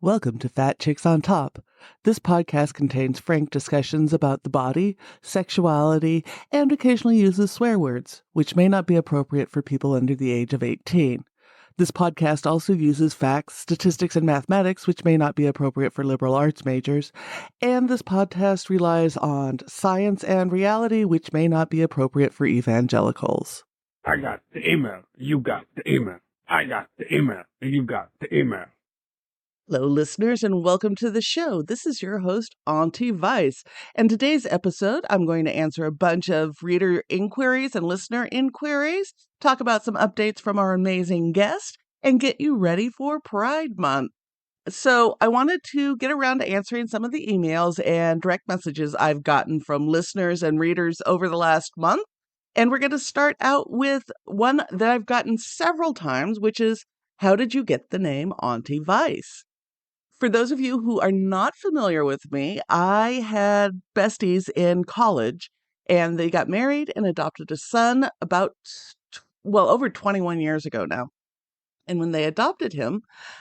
Welcome to Fat Chicks on Top. This podcast contains frank discussions about the body, sexuality, and occasionally uses swear words, which may not be appropriate for people under the age of 18. This podcast also uses facts, statistics, and mathematics, which may not be appropriate for liberal arts majors. And this podcast relies on science and reality, which may not be appropriate for evangelicals. I got the email. You got the email. I got the email. You got the email. Hello, listeners, and welcome to the show. This is your host, Auntie Vice. And today's episode, I'm going to answer a bunch of reader inquiries and listener inquiries, talk about some updates from our amazing guest, and get you ready for Pride Month. So I wanted to get around to answering some of the emails and direct messages I've gotten from listeners and readers over the last month. And we're going to start out with one that I've gotten several times, which is, how did you get the name Auntie Vice? For those of you who are not familiar with me, I had besties in college, and they got married and adopted a son over 21 years ago now. And when they adopted him,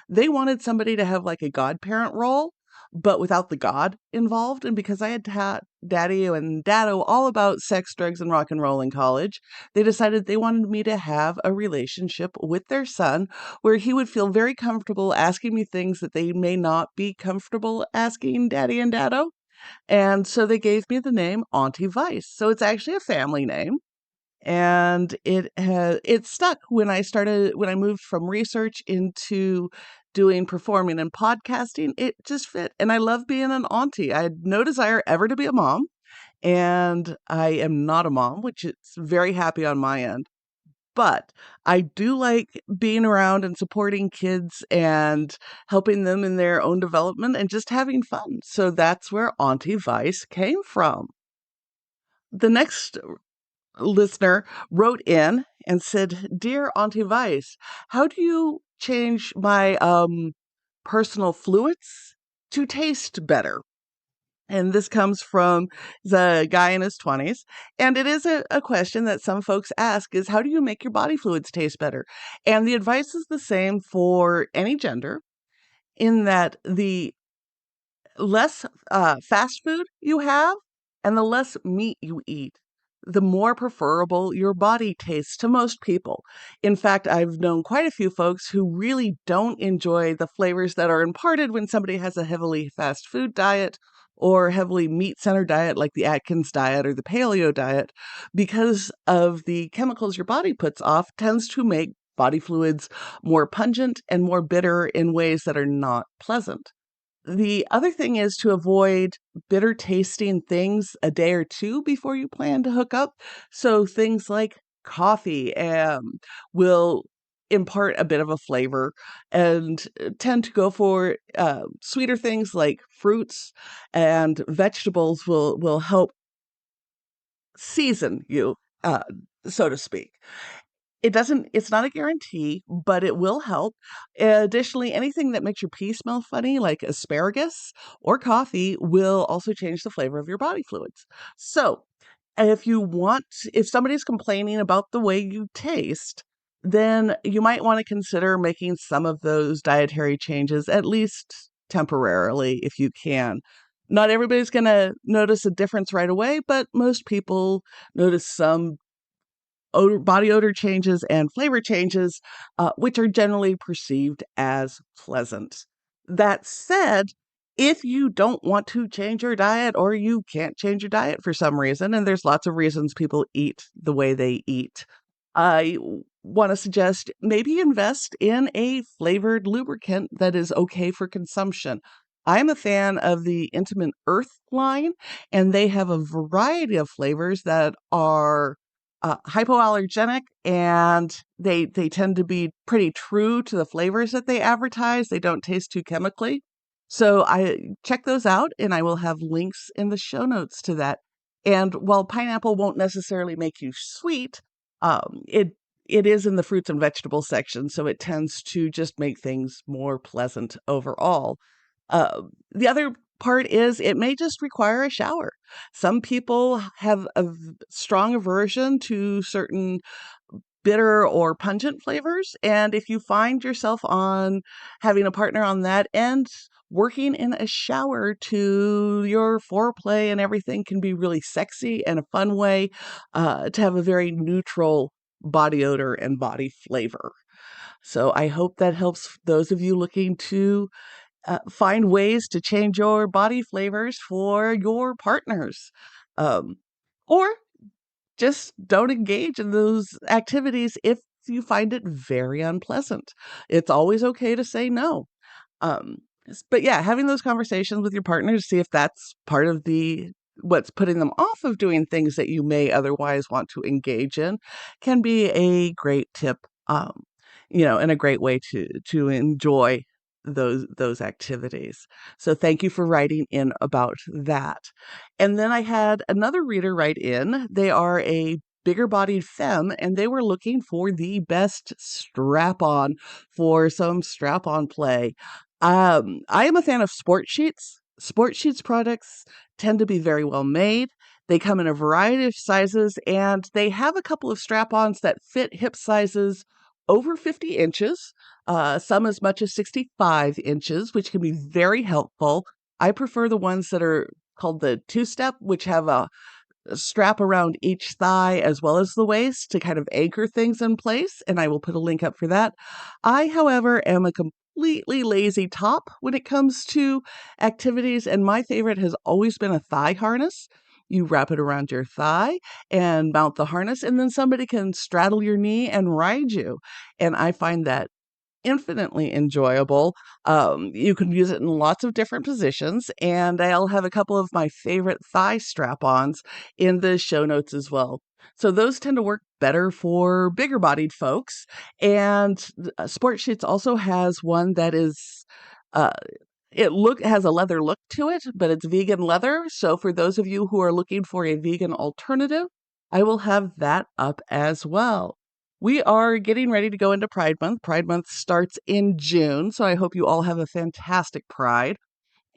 they wanted somebody to have like a godparent role, but without the God involved. And because I had taught Daddy and Dado all about sex, drugs, and rock and roll in college, they decided they wanted me to have a relationship with their son where he would feel very comfortable asking me things that they may not be comfortable asking Daddy and Dado. And so they gave me the name Auntie Vice. So it's actually a family name. And it stuck when I moved from research into doing performing and podcasting. It just fit. And I love being an auntie. I had no desire ever to be a mom. And I am not a mom, which is very happy on my end. But I do like being around and supporting kids and helping them in their own development and just having fun. So that's where Auntie Vice came from. The next listener wrote in and said, "Dear Auntie Vice, how do you change my personal fluids to taste better?" And this comes from the guy in his 20s. And it is a question that some folks ask is, how do you make your body fluids taste better? And the advice is the same for any gender, in that the less fast food you have and the less meat you eat, the more preferable your body tastes to most people. In fact, I've known quite a few folks who really don't enjoy the flavors that are imparted when somebody has a heavily fast food diet or heavily meat-centered diet like the Atkins diet or the paleo diet, because of the chemicals your body puts off tends to make body fluids more pungent and more bitter in ways that are not pleasant. The other thing is to avoid bitter tasting things a day or two before you plan to hook up. So things like coffee will impart a bit of a flavor, and tend to go for sweeter things like fruits and vegetables will help season you, so to speak. It's not a guarantee, but it will help. Additionally, anything that makes your pee smell funny, like asparagus or coffee, will also change the flavor of your body fluids. So if somebody's complaining about the way you taste, then you might want to consider making some of those dietary changes, at least temporarily, if you can. Not everybody's going to notice a difference right away, but most people notice some body odor changes and flavor changes, which are generally perceived as pleasant. That said, if you don't want to change your diet or you can't change your diet for some reason, and there's lots of reasons people eat the way they eat, I want to suggest maybe invest in a flavored lubricant that is okay for consumption. I'm a fan of the Intimate Earth line, and they have a variety of flavors that are hypoallergenic, and they tend to be pretty true to the flavors that they advertise. They don't taste too chemically. So I check those out, and I will have links in the show notes to that. And while pineapple won't necessarily make you sweet, it is in the fruits and vegetables section, so it tends to just make things more pleasant overall. The other part is it may just require a shower. Some people have a strong aversion to certain bitter or pungent flavors. And if you find yourself on having a partner on that end, working in a shower to your foreplay and everything can be really sexy and a fun way to have a very neutral body odor and body flavor. So I hope that helps those of you looking to find ways to change your body flavors for your partners. Um, or just don't engage in those activities if you find it very unpleasant. It's always okay to say no. Um, but yeah, having those conversations with your partner to see if that's part of the what's putting them off of doing things that you may otherwise want to engage in can be a great tip, and a great way to enjoy those activities. So thank you for writing in about that. And then I had another reader write in. They are a bigger bodied femme and they were looking for the best strap on for some strap on play. I am a fan of Sport Sheets. Sport Sheets products tend to be very well made. They come in a variety of sizes and they have a couple of strap-ons that fit hip sizes over 50 inches, some as much as 65 inches, which can be very helpful. I prefer the ones that are called the two-step, which have a strap around each thigh as well as the waist to kind of anchor things in place, and I will put a link up for that. I, however, am a completely lazy top when it comes to activities, and my favorite has always been a thigh harness. You wrap it around your thigh and mount the harness, and then somebody can straddle your knee and ride you. And I find that infinitely enjoyable. You can use it in lots of different positions, and I'll have a couple of my favorite thigh strap-ons in the show notes as well. So those tend to work better for bigger bodied folks. And Sport Sheets also has one that is uh, has a leather look to it, but it's vegan leather. So for those of you who are looking for a vegan alternative, I will have that up as well. We are getting ready to go into Pride Month. Pride Month starts in June, so I hope you all have a fantastic Pride.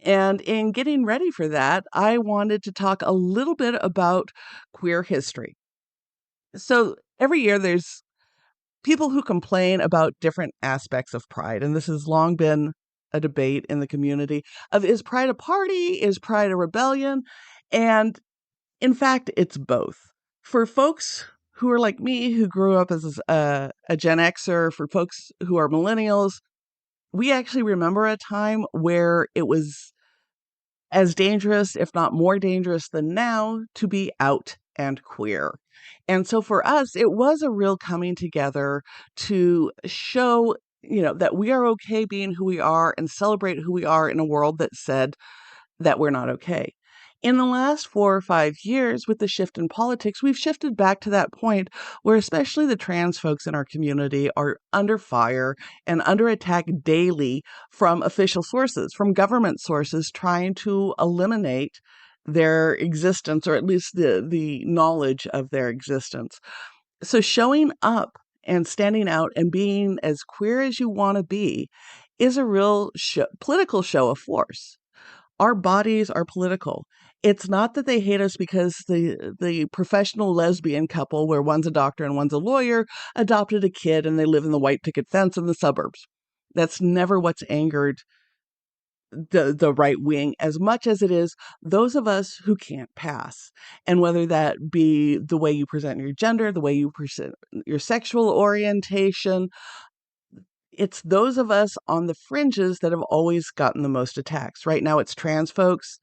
And in getting ready for that, I wanted to talk a little bit about queer history. So every year there's people who complain about different aspects of Pride, and this has long been a debate in the community of, is Pride a party? Is Pride a rebellion? And in fact, it's both. For folks who are like me, who grew up as a Gen Xer, for folks who are millennials, we actually remember a time where it was as dangerous, if not more dangerous than now, to be out and queer. And so for us, it was a real coming together to show, that we are okay being who we are and celebrate who we are in a world that said that we're not okay. In the last 4 or 5 years, with the shift in politics, we've shifted back to that point where especially the trans folks in our community are under fire and under attack daily from official sources, from government sources trying to eliminate their existence, or at least the knowledge of their existence. So showing up and standing out and being as queer as you want to be is a real political show of force. Our bodies are political. It's not that they hate us because the professional lesbian couple, where one's a doctor and one's a lawyer, adopted a kid and they live in the white picket fence in the suburbs. That's never what's angered the right wing as much as it is those of us who can't pass. And whether that be the way you present your gender, the way you present your sexual orientation, it's those of us on the fringes that have always gotten the most attacks. Right now, it's trans folks.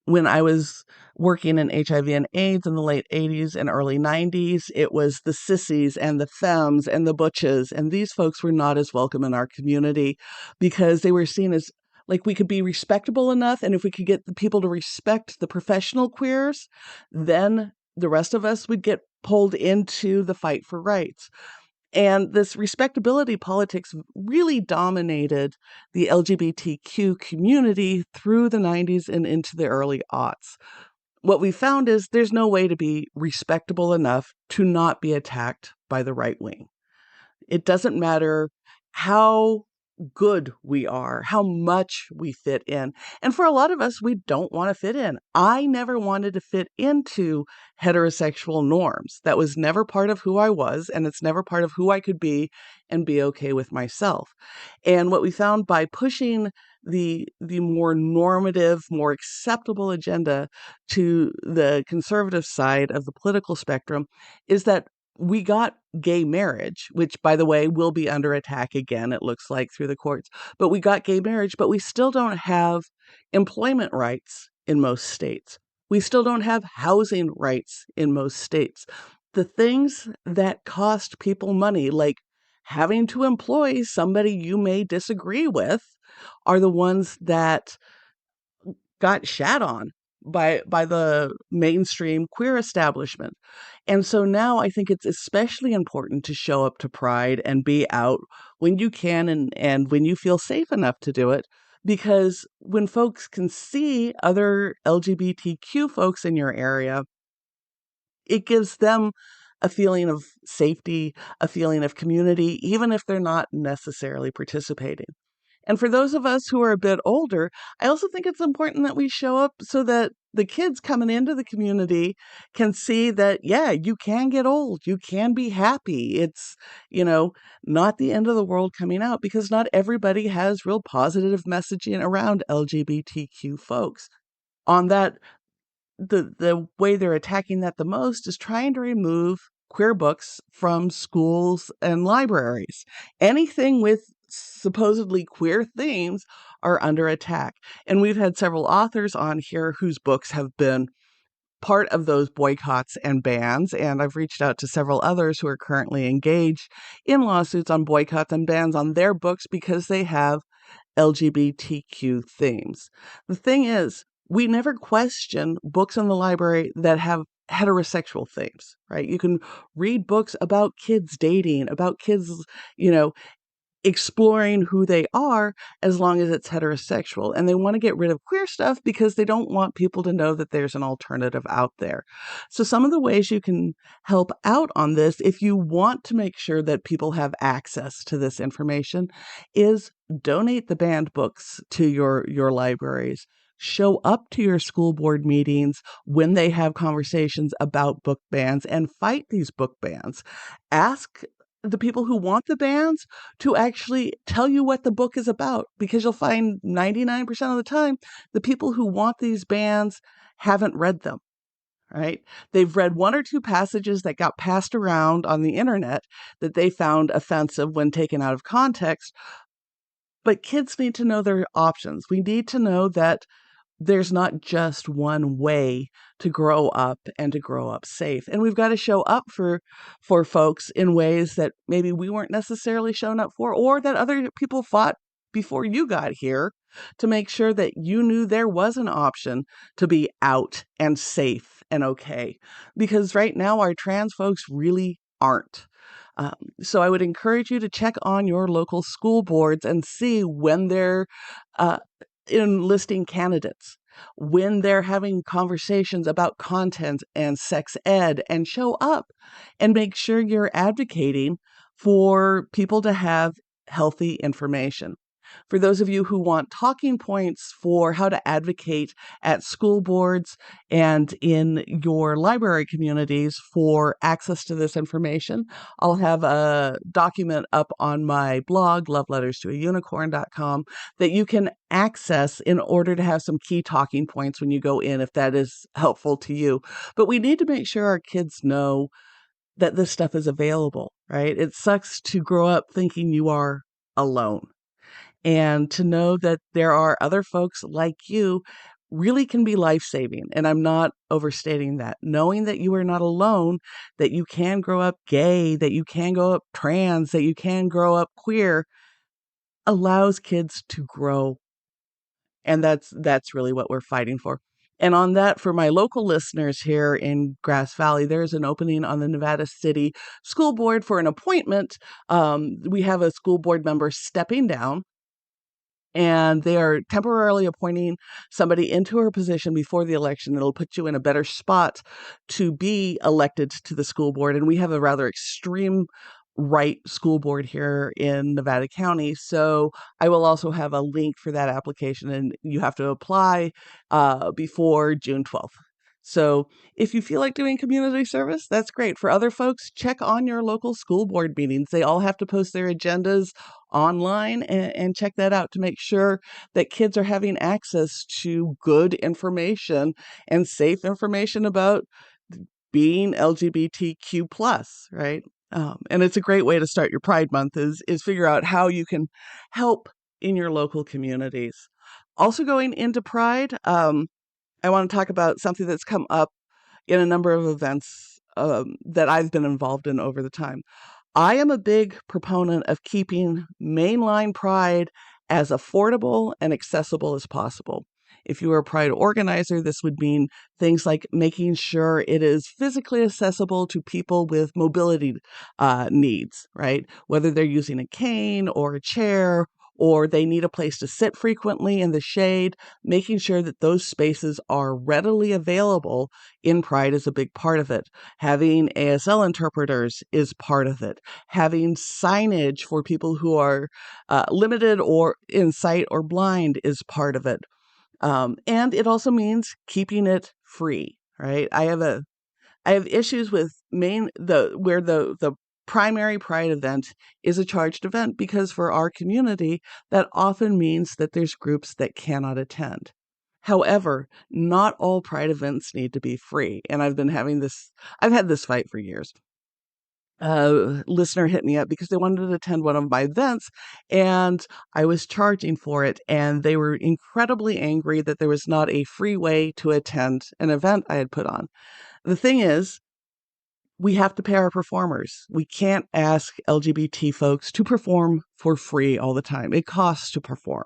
When I was working in HIV and AIDS in the late 80s and early 90s, it was the sissies and the femmes and the butches. And these folks were not as welcome in our community because they were seen as like we could be respectable enough. And if we could get the people to respect the professional queers, then the rest of us would get pulled into the fight for rights. And this respectability politics really dominated the LGBTQ community through the 90s and into the early aughts. What we found is there's no way to be respectable enough to not be attacked by the right wing. It doesn't matter how good we are, how much we fit in. And for a lot of us, we don't want to fit in. I never wanted to fit into heterosexual norms. That was never part of who I was, and it's never part of who I could be and be okay with myself. And what we found by pushing the more normative, more acceptable agenda to the conservative side of the political spectrum is that we got gay marriage, which, by the way, will be under attack again, it looks like, through the courts. But we got gay marriage, but we still don't have employment rights in most states. We still don't have housing rights in most states. The things that cost people money, like having to employ somebody you may disagree with, are the ones that got shat on by the mainstream queer establishment. And so now I think it's especially important to show up to Pride and be out when you can and when you feel safe enough to do it. Because when folks can see other LGBTQ folks in your area, it gives them a feeling of safety, a feeling of community, even if they're not necessarily participating. And for those of us who are a bit older, I also think it's important that we show up so that the kids coming into the community can see that, yeah, you can get old, you can be happy. It's, you know, not the end of the world coming out, because not everybody has real positive messaging around LGBTQ folks. On that, the way they're attacking that the most is trying to remove queer books from schools and libraries. Anything with supposedly queer themes are under attack. And we've had several authors on here whose books have been part of those boycotts and bans. And I've reached out to several others who are currently engaged in lawsuits on boycotts and bans on their books because they have LGBTQ themes. The thing is, we never question books in the library that have heterosexual themes, right? You can read books about kids dating, about kids, you know, exploring who they are, as long as it's heterosexual. And they want to get rid of queer stuff because they don't want people to know that there's an alternative out there. So some of the ways you can help out on this, if you want to make sure that people have access to this information, is donate the banned books to your libraries. Show up to your school board meetings when they have conversations about book bans and fight these book bans. Ask the people who want the bans to actually tell you what the book is about, because you'll find 99% of the time the people who want these bans haven't read them, right? They've read one or two passages that got passed around on the internet that they found offensive when taken out of context. But kids need to know their options. We need to know that there's not just one way to grow up and to grow up safe. And we've got to show up for folks in ways that maybe we weren't necessarily shown up for, or that other people fought before you got here, to make sure that you knew there was an option to be out and safe and okay. Because right now our trans folks really aren't. So I would encourage you to check on your local school boards and see when they're uh, enlisting candidates, when they're having conversations about content and sex ed, and show up and make sure you're advocating for people to have healthy information. For those of you who want talking points for how to advocate at school boards and in your library communities for access to this information, I'll have a document up on my blog, loveletterstoaunicorn.com, that you can access in order to have some key talking points when you go in, if that is helpful to you. But we need to make sure our kids know that this stuff is available, right? It sucks to grow up thinking you are alone. And to know that there are other folks like you really can be life-saving. And I'm not overstating that. Knowing that you are not alone, that you can grow up gay, that you can grow up trans, that you can grow up queer, allows kids to grow. And that's really what we're fighting for. And on that, for my local listeners here in Grass Valley, there's an opening on the Nevada City School Board for an appointment. We have a school board member stepping down, and they are temporarily appointing somebody into her position before the election that'll put you in a better spot to be elected to the school board. And we have a rather extreme right school board here in Nevada County. So I will also have a link for that application, and you have to apply before June 12th. So if you feel like doing community service, that's great. For other folks, check on your local school board meetings. They all have to post their agendas online, and check that out to make sure that kids are having access to good information and safe information about being LGBTQ plus, right? And it's a great way to start your Pride Month is figure out how you can help in your local communities. Also going into Pride, I want to talk about something that's come up in a number of events that I've been involved in over the time. I am a big proponent of keeping mainline Pride as affordable and accessible as possible. If you are a Pride organizer, this would mean things like making sure it is physically accessible to people with mobility needs, right? Whether they're using a cane or a chair, or they need a place to sit frequently in the shade, making sure that those spaces are readily available in Pride is a big part of it. Having ASL interpreters is part of it. Having signage for people who are limited or in sight or blind is part of it. And it also means keeping it free, right? I have issues with where the primary Pride event is a charged event, because for our community, that often means that there's groups that cannot attend. However, not all Pride events need to be free. And I've had this fight for years. A listener hit me up because they wanted to attend one of my events, and I was charging for it, and they were incredibly angry that there was not a free way to attend an event I had put on. The thing is, we have to pay our performers. We can't ask LGBT folks to perform for free all the time. It costs to perform.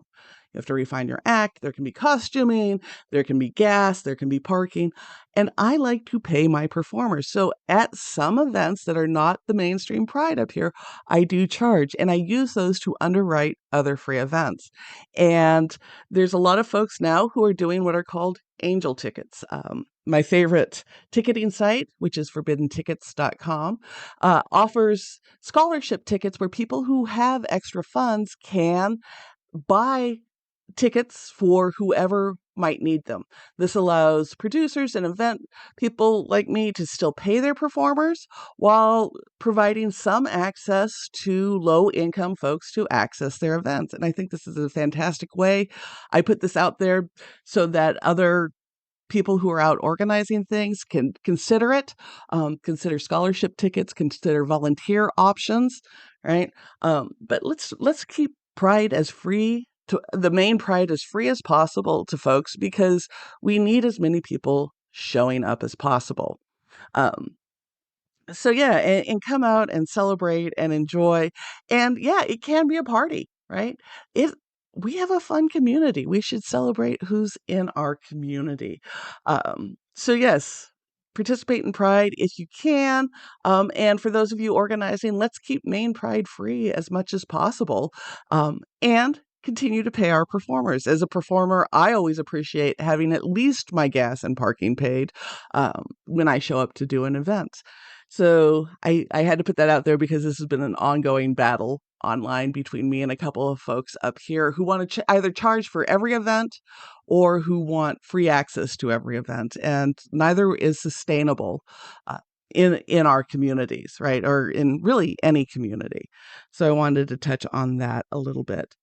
You have to refine your act. There can be costuming, there can be gas, there can be parking. And I like to pay my performers. So at some events that are not the mainstream Pride up here, I do charge, and I use those to underwrite other free events. And there's a lot of folks now who are doing what are called angel tickets. My favorite ticketing site, which is forbiddentickets.com, offers scholarship tickets where people who have extra funds can buy tickets for whoever might need them. This allows producers and event people like me to still pay their performers while providing some access to low income folks to access their events. And I think this is a fantastic way. I put this out there so that other people who are out organizing things can consider it, consider scholarship tickets, consider volunteer options, right? But let's keep Pride as free to the main Pride as free as possible to folks, because we need as many people showing up as possible. Um, so yeah, and come out and celebrate and enjoy. And yeah, it can be a party, right? It We have a fun community. We should celebrate who's in our community. So yes, participate in Pride if you can. And for those of you organizing, let's keep Maine Pride free as much as possible. And continue to pay our performers. As a performer, I always appreciate having at least my gas and parking paid when I show up to do an event. So I had to put that out there because this has been an ongoing battle online between me and a couple of folks up here who want to either charge for every event or who want free access to every event. And neither is sustainable in our communities, right? Or in really any community. So I wanted to touch on that a little bit.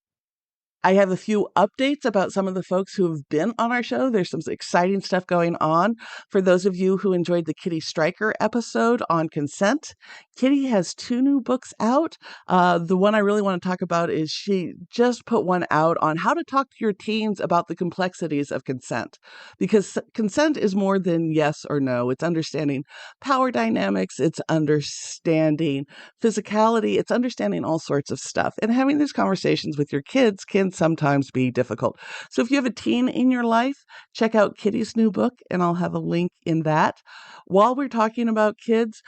I have a few updates about some of the folks who have been on our show. There's some exciting stuff going on. For those of you who enjoyed the Kitty Stryker episode on consent, Kitty has 2 new books out. The one I really want to talk about is she just put one out on how to talk to your teens about the complexities of consent. Because consent is more than yes or no. It's understanding power dynamics, it's understanding physicality, it's understanding all sorts of stuff. And having these conversations with your kids can sometimes be difficult. So if you have a teen in your life, check out Kitty's new book, and I'll have a link in that. While we're talking about kids,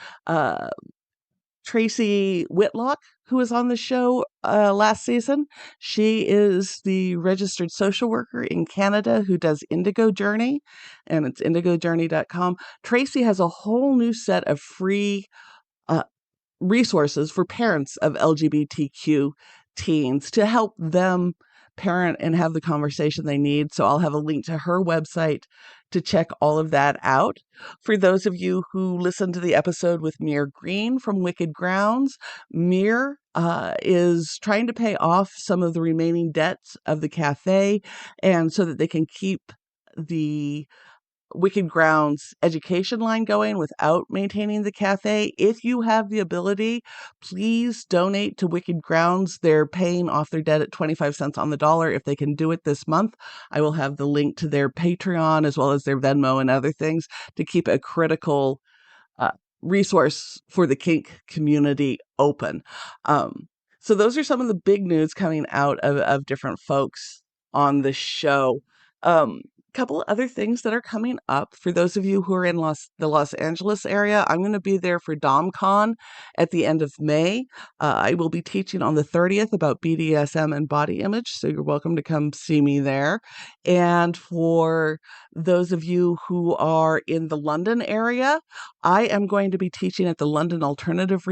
Tracy Whitlock, who was on the show last season, she is the registered social worker in Canada who does Indigo Journey, and it's indigojourney.com. Tracy has a whole new set of free resources for parents of LGBTQ teens to help them parent and have the conversation they need. So I'll have a link to her website to check all of that out. For those of you who listened to the episode with Mir Green from Wicked Grounds, Mir is trying to pay off some of the remaining debts of the cafe, and so that they can keep the Wicked Grounds education line going without maintaining the cafe. If you have the ability, please donate to Wicked Grounds. They're paying off their debt at 25 cents on the dollar. If they can do it this month, I will have the link to their Patreon as well as their Venmo and other things to keep a critical uh, resource for the kink community open. So those are some of the big news coming out of different folks on the show. Couple other things that are coming up for those of you who are in the Los Angeles area. I'm going to be there for DomCon at the end of May. I will be teaching on the 30th about BDSM and body image, so you're welcome to come see me there. And for those of you who are in the London area, I am going to be teaching at the London Alternative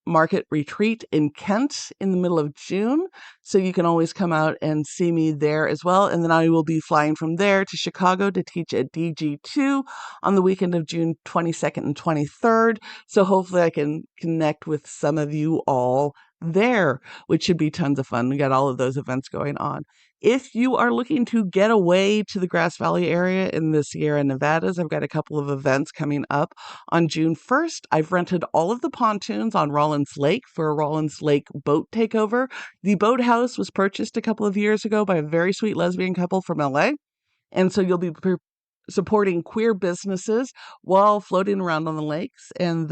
Market Retreat in Kent in the middle of June. So you can always come out and see me there as well. And then I will be flying from there to Chicago to teach at DG2 on the weekend of June 22nd and 23rd. So hopefully I can connect with some of you all there, which should be tons of fun. We got all of those events going on. If you are looking to get away to the Grass Valley area in the Sierra Nevadas, I've got a couple of events coming up. On June 1st, I've rented all of the pontoons on Rawlins Lake for a Rawlins Lake boat takeover. The boathouse was purchased a couple of years ago by a very sweet lesbian couple from LA. And so you'll be supporting queer businesses while floating around on the lakes. And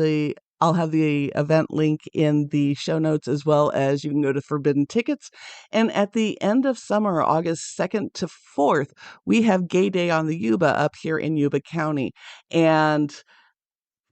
I'll have the event link in the show notes, as well as you can go to Forbidden Tickets. And at the end of summer, August 2nd to 4th, we have Gay Day on the Yuba up here in Yuba County. And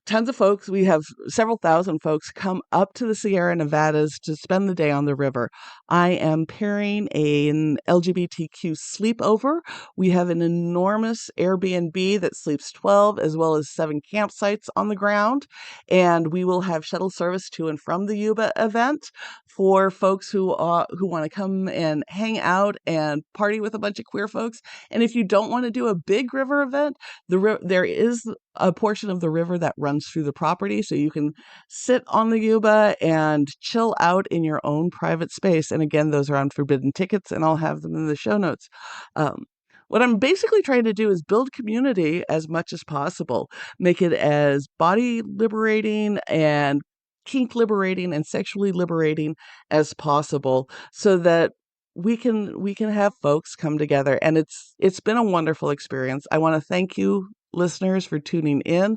tons of folks, we have several thousand folks come up to the Sierra Nevadas to spend the day on the river. I am pairing an LGBTQ sleepover. We have an enormous Airbnb that sleeps 12 as well as 7 campsites on the ground. And we will have shuttle service to and from the Yuba event for folks who want to come and hang out and party with a bunch of queer folks. And if you don't want to do a big river event, there is a portion of the river that runs through the property, so you can sit on the Yuba and chill out in your own private space. And again, those are on Forbidden Tickets, and I'll have them in the show notes. What I'm basically trying to do is build community as much as possible, make it as body liberating and kink liberating and sexually liberating as possible, so that we can have folks come together. And it's been a wonderful experience. I want to thank you, listeners, for tuning in.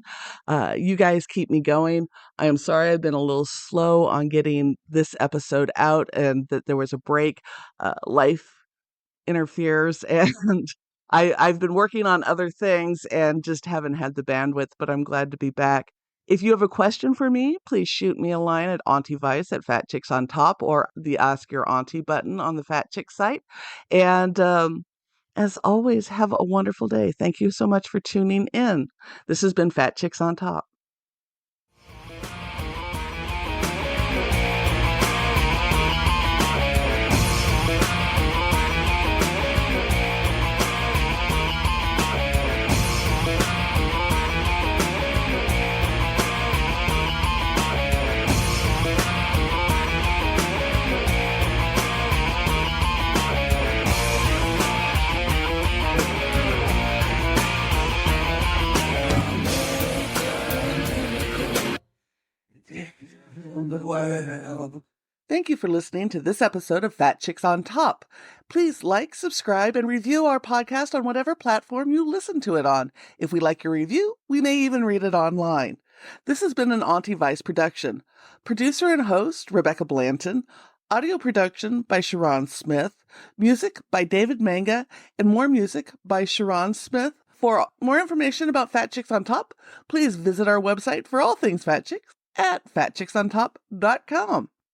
You guys keep me going. I am sorry I've been a little slow on getting this episode out, and that there was a break. Life interferes, and I've been working on other things and just haven't had the bandwidth, but I'm glad to be back. If you have a question for me, please shoot me a line at Auntie Vice at Fat Chicks on Top, or the Ask Your Auntie button on the Fat Chick site. And as always, have a wonderful day. Thank you so much for tuning in. This has been Fat Chicks on Top. Thank you for listening to this episode of Fat Chicks on Top. Please like, subscribe, and review our podcast on whatever platform you listen to it on. If we like your review, we may even read it online. This has been an Auntie Vice production. Producer and host, Rebecca Blanton. Audio production by Sharon Smith. Music by David Manga. And more music by Sharon Smith. For more information about Fat Chicks on Top, please visit our website for all things Fat Chicks at fatchicksontop.com.